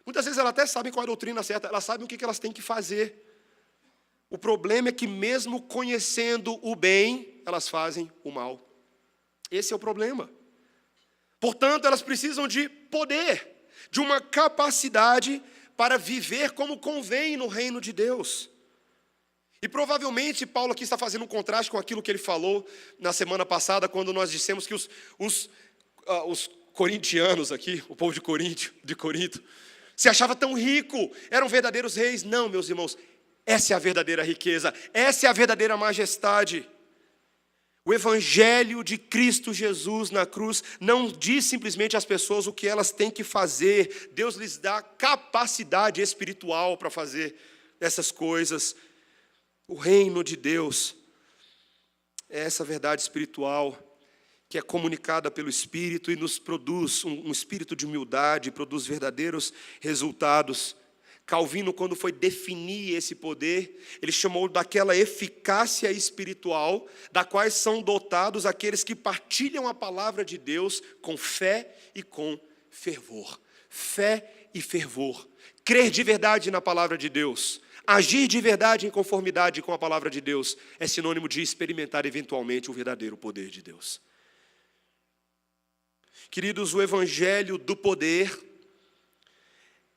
Muitas vezes elas até sabem qual é a doutrina certa, elas sabem o que elas têm que fazer. O problema é que mesmo conhecendo o bem, elas fazem o mal. Esse é o problema. Portanto, elas precisam de poder, de uma capacidade para viver como convém no reino de Deus. E provavelmente Paulo aqui está fazendo um contraste com aquilo que ele falou na semana passada, quando nós dissemos que os corintianos aqui, o povo de Corinto, se achava tão rico, eram verdadeiros reis. Não, meus irmãos, essa é a verdadeira riqueza, essa é a verdadeira majestade. O Evangelho de Cristo Jesus na cruz não diz simplesmente às pessoas o que elas têm que fazer. Deus lhes dá capacidade espiritual para fazer essas coisas. O reino de Deus é essa verdade espiritual que é comunicada pelo Espírito e nos produz um espírito de humildade, produz verdadeiros resultados. Calvino, quando foi definir esse poder, ele chamou daquela eficácia espiritual, da quais são dotados aqueles que partilham a palavra de Deus com fé e com fervor. Fé e fervor. Crer de verdade na palavra de Deus, agir de verdade em conformidade com a palavra de Deus, é sinônimo de experimentar eventualmente o verdadeiro poder de Deus. Queridos, o evangelho do poder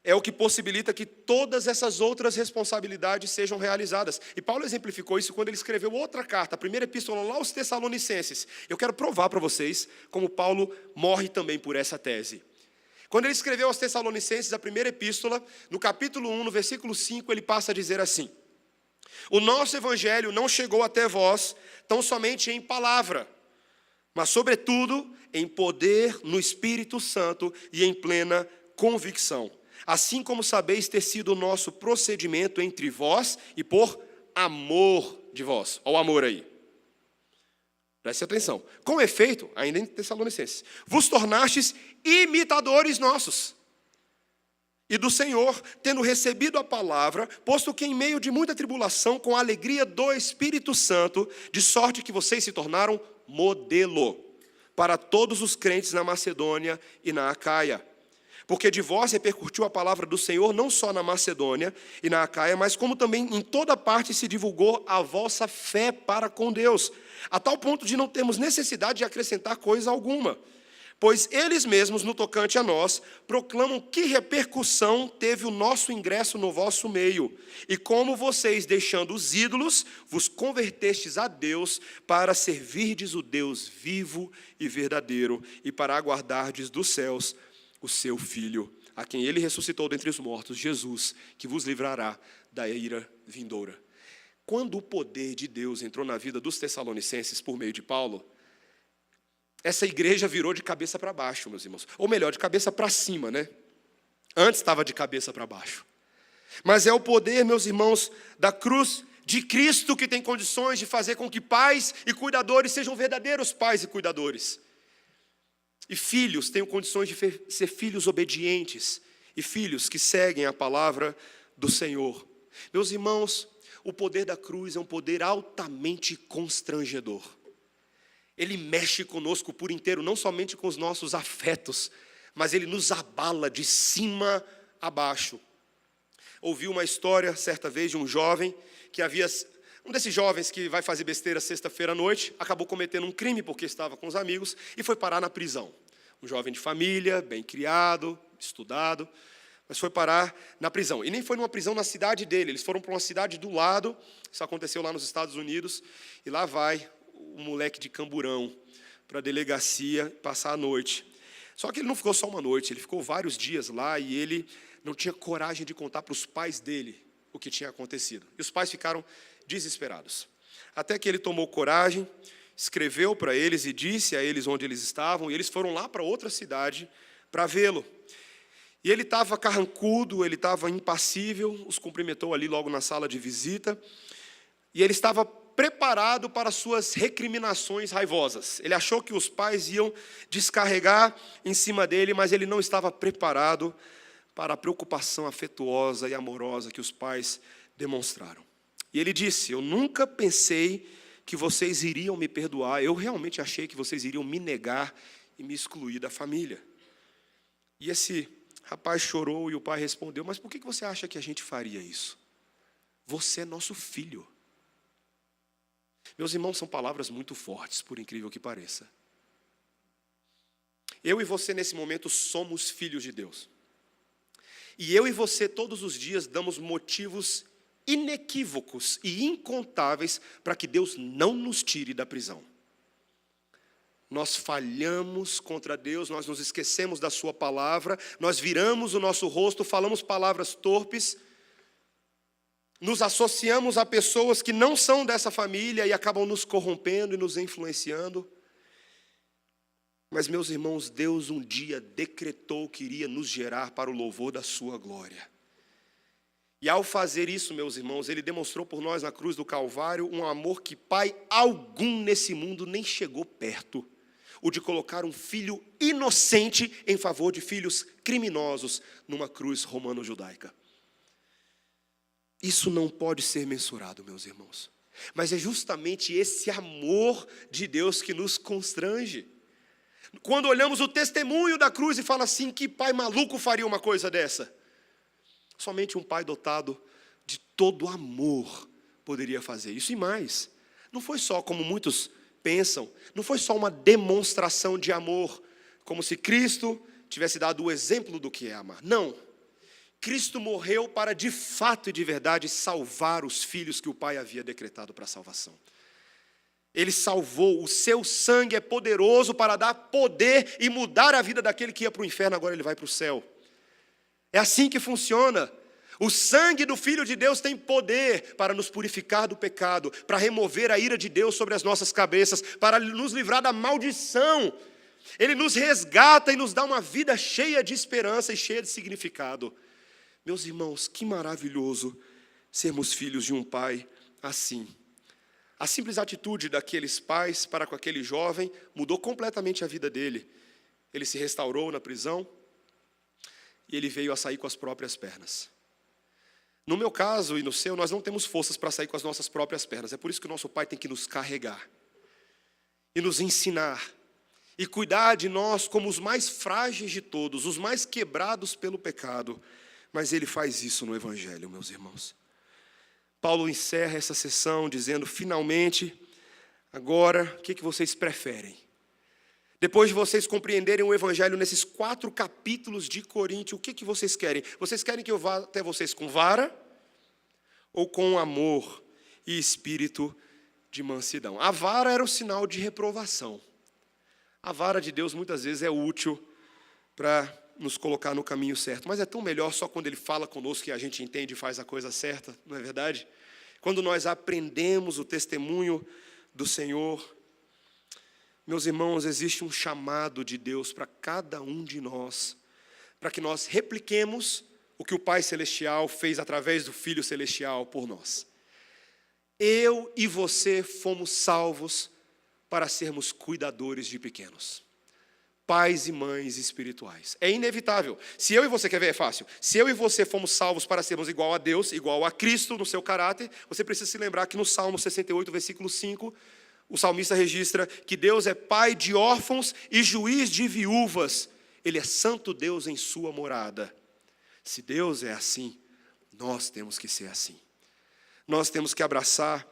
é o que possibilita que todas essas outras responsabilidades sejam realizadas. E Paulo exemplificou isso quando ele escreveu outra carta, a primeira epístola lá aos Tessalonicenses. Eu quero provar para vocês como Paulo morre também por essa tese. Quando ele escreveu aos Tessalonicenses a primeira epístola, no capítulo 1, no versículo 5, ele passa a dizer assim: o nosso evangelho não chegou até vós tão somente em palavra, mas sobretudo em poder no Espírito Santo e em plena convicção. Assim como sabeis ter sido o nosso procedimento entre vós e por amor de vós. Olha o amor aí. Preste atenção. Com efeito, ainda em Tessalonicenses, vos tornastes imitadores nossos e do Senhor, tendo recebido a palavra, posto que em meio de muita tribulação, com a alegria do Espírito Santo, de sorte que vocês se tornaram modelo para todos os crentes na Macedônia e na Acaia. Porque de vós repercutiu a palavra do Senhor, não só na Macedônia e na Acaia, mas como também em toda parte se divulgou a vossa fé para com Deus, a tal ponto de não termos necessidade de acrescentar coisa alguma. Pois eles mesmos, no tocante a nós, proclamam que repercussão teve o nosso ingresso no vosso meio, e como vocês, deixando os ídolos, vos convertestes a Deus para servirdes o Deus vivo e verdadeiro, e para aguardardes dos céus o seu Filho, a quem ele ressuscitou dentre os mortos, Jesus, que vos livrará da ira vindoura. Quando o poder de Deus entrou na vida dos Tessalonicenses por meio de Paulo, essa igreja virou de cabeça para baixo, meus irmãos. Ou melhor, de cabeça para cima, né? Antes estava de cabeça para baixo. Mas é o poder, meus irmãos, da cruz de Cristo que tem condições de fazer com que pais e cuidadores sejam verdadeiros pais e cuidadores. E filhos tenham condições de ser filhos obedientes e filhos que seguem a palavra do Senhor. Meus irmãos, o poder da cruz é um poder altamente constrangedor. Ele mexe conosco por inteiro, não somente com os nossos afetos, mas ele nos abala de cima a baixo. Ouvi uma história, certa vez, de um jovem que havia... Um desses jovens que vai fazer besteira sexta-feira à noite, acabou cometendo um crime porque estava com os amigos e foi parar na prisão. Um jovem de família, bem criado, estudado, mas foi parar na prisão. E nem foi numa prisão na cidade dele, eles foram para uma cidade do lado, isso aconteceu lá nos Estados Unidos, e lá vai o moleque de Camburão para a delegacia passar a noite. Só que ele não ficou só uma noite, ele ficou vários dias lá e ele não tinha coragem de contar para os pais dele o que tinha acontecido. E os pais ficaram desesperados. Até que ele tomou coragem, escreveu para eles e disse a eles onde eles estavam, e eles foram lá para outra cidade para vê-lo. E ele estava carrancudo, ele estava impassível, os cumprimentou ali logo na sala de visita, e ele estava preparado para suas recriminações raivosas. Ele achou que os pais iam descarregar em cima dele, mas ele não estava preparado para a preocupação afetuosa e amorosa que os pais demonstraram. E ele disse: eu nunca pensei que vocês iriam me perdoar, eu realmente achei que vocês iriam me negar e me excluir da família. E esse rapaz chorou e o pai respondeu: mas por que você acha que a gente faria isso? Você é nosso filho. Meus irmãos, são palavras muito fortes, por incrível que pareça. Eu e você, nesse momento, somos filhos de Deus. E eu e você, todos os dias, damos motivos inequívocos e incontáveis para que Deus não nos tire da prisão. Nós falhamos contra Deus, nós nos esquecemos da sua palavra, nós viramos o nosso rosto, falamos palavras torpes, nos associamos a pessoas que não são dessa família e acabam nos corrompendo e nos influenciando. Mas, meus irmãos, Deus um dia decretou que iria nos gerar para o louvor da sua glória. E ao fazer isso, meus irmãos, Ele demonstrou por nós na cruz do Calvário um amor que pai algum nesse mundo nem chegou perto. O de colocar um filho inocente em favor de filhos criminosos numa cruz romano-judaica. Isso não pode ser mensurado, meus irmãos. Mas é justamente esse amor de Deus que nos constrange. Quando olhamos o testemunho da cruz e fala assim: que pai maluco faria uma coisa dessa? Somente um pai dotado de todo amor poderia fazer isso. E mais, não foi só como muitos pensam, não foi só uma demonstração de amor, como se Cristo tivesse dado o exemplo do que é amar. Não. Cristo morreu para, de fato e de verdade, salvar os filhos que o Pai havia decretado para a salvação. Ele salvou, o seu sangue é poderoso para dar poder e mudar a vida daquele que ia para o inferno, agora ele vai para o céu. É assim que funciona. O sangue do Filho de Deus tem poder para nos purificar do pecado, para remover a ira de Deus sobre as nossas cabeças, para nos livrar da maldição. Ele nos resgata e nos dá uma vida cheia de esperança e cheia de significado. Meus irmãos, que maravilhoso sermos filhos de um pai assim. A simples atitude daqueles pais para com aquele jovem mudou completamente a vida dele. Ele se restaurou na prisão e ele veio a sair com as próprias pernas. No meu caso e no seu, nós não temos forças para sair com as nossas próprias pernas. É por isso que o nosso pai tem que nos carregar e nos ensinar e cuidar de nós como os mais frágeis de todos, os mais quebrados pelo pecado. Mas ele faz isso no Evangelho, meus irmãos. Paulo encerra essa sessão dizendo, finalmente, agora, o que vocês preferem? Depois de vocês compreenderem o Evangelho nesses 4 capítulos de Coríntios, o que vocês querem? Vocês querem que eu vá até vocês com vara ou com amor e espírito de mansidão? A vara era o sinal de reprovação. A vara de Deus muitas vezes é útil para nos colocar no caminho certo, mas é tão melhor só quando Ele fala conosco que a gente entende e faz a coisa certa, não é verdade? Quando nós aprendemos o testemunho do Senhor. Meus irmãos, existe um chamado de Deus para cada um de nós, para que nós repliquemos o que o Pai Celestial fez através do Filho Celestial por nós. Eu e você fomos salvos para sermos cuidadores de pequenos, pais e mães espirituais. É inevitável. Se eu e você, quer ver, é fácil. Se eu e você fomos salvos para sermos igual a Deus, igual a Cristo no seu caráter, você precisa se lembrar que no Salmo 68, versículo 5, o salmista registra que Deus é pai de órfãos e juiz de viúvas. Ele é santo Deus em sua morada. Se Deus é assim, nós temos que ser assim. Nós temos que abraçar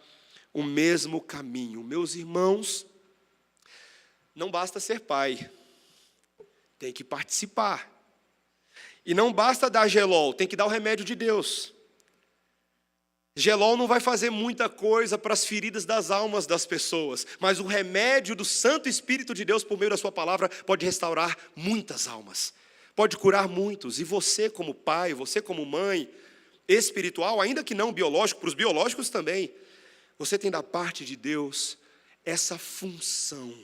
o mesmo caminho. Meus irmãos, não basta ser pai, tem que participar. E não basta dar gelol, tem que dar o remédio de Deus. Gelol não vai fazer muita coisa para as feridas das almas das pessoas, mas o remédio do Santo Espírito de Deus, por meio da sua palavra, pode restaurar muitas almas, pode curar muitos. E você como pai, você como mãe espiritual, ainda que não biológico, para os biológicos também, você tem da parte de Deus essa função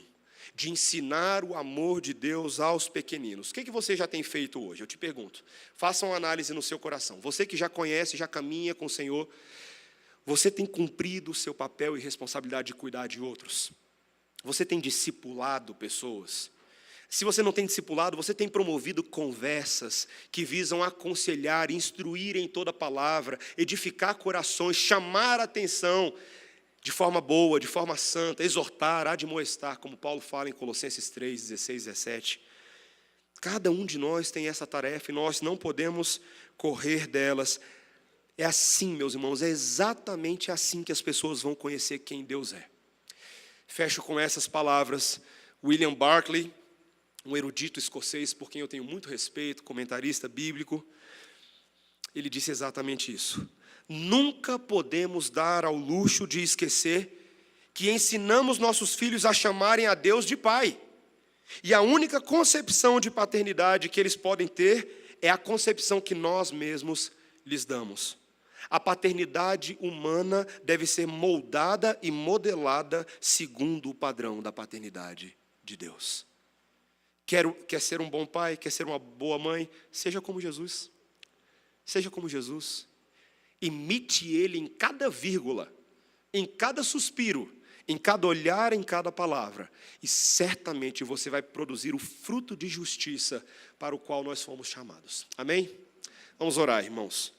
de ensinar o amor de Deus aos pequeninos. O que você já tem feito hoje? Eu te pergunto. Faça uma análise no seu coração. Você que já conhece, já caminha com o Senhor, você tem cumprido o seu papel e responsabilidade de cuidar de outros? Você tem discipulado pessoas? Se você não tem discipulado, você tem promovido conversas que visam aconselhar, instruir em toda a palavra, edificar corações, chamar a atenção de forma boa, de forma santa, exortar, admoestar, como Paulo fala em Colossenses 3, 16, 17. Cada um de nós tem essa tarefa e nós não podemos correr delas. É assim, meus irmãos, é exatamente assim que as pessoas vão conhecer quem Deus é. Fecho com essas palavras. William Barclay, um erudito escocês por quem eu tenho muito respeito, comentarista bíblico, ele disse exatamente isso. Nunca podemos dar ao luxo de esquecer que ensinamos nossos filhos a chamarem a Deus de Pai. E a única concepção de paternidade que eles podem ter é a concepção que nós mesmos lhes damos. A paternidade humana deve ser moldada e modelada segundo o padrão da paternidade de Deus. Quer ser um bom pai, quer ser uma boa mãe, seja como Jesus. Seja como Jesus. Imite Ele em cada vírgula, em cada suspiro, em cada olhar, em cada palavra. E certamente você vai produzir o fruto de justiça para o qual nós fomos chamados. Amém? Vamos orar, irmãos.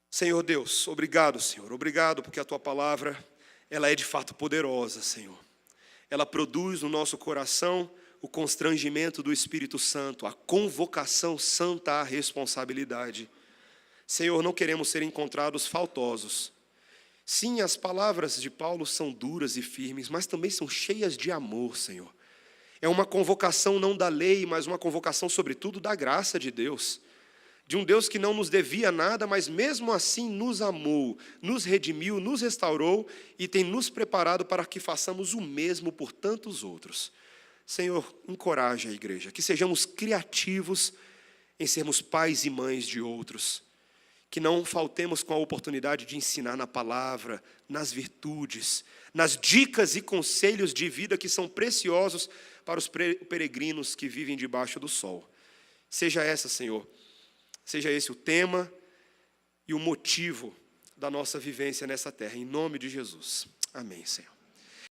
Senhor Deus, obrigado, Senhor. Obrigado porque a Tua palavra, ela é de fato poderosa, Senhor. Ela produz no nosso coração o constrangimento do Espírito Santo, a convocação santa à responsabilidade. Senhor, não queremos ser encontrados faltosos. Sim, as palavras de Paulo são duras e firmes, mas também são cheias de amor, Senhor. É uma convocação não da lei, mas uma convocação, sobretudo, da graça de Deus. de um Deus que não nos devia nada, mas mesmo assim nos amou, nos redimiu, nos restaurou e tem nos preparado para que façamos o mesmo por tantos outros. Senhor, encoraje a igreja, que sejamos criativos em sermos pais e mães de outros, que não faltemos com a oportunidade de ensinar na palavra, nas virtudes, nas dicas e conselhos de vida que são preciosos para os peregrinos que vivem debaixo do sol. Seja esse o tema e o motivo da nossa vivência nessa terra, em nome de Jesus. Amém, Senhor.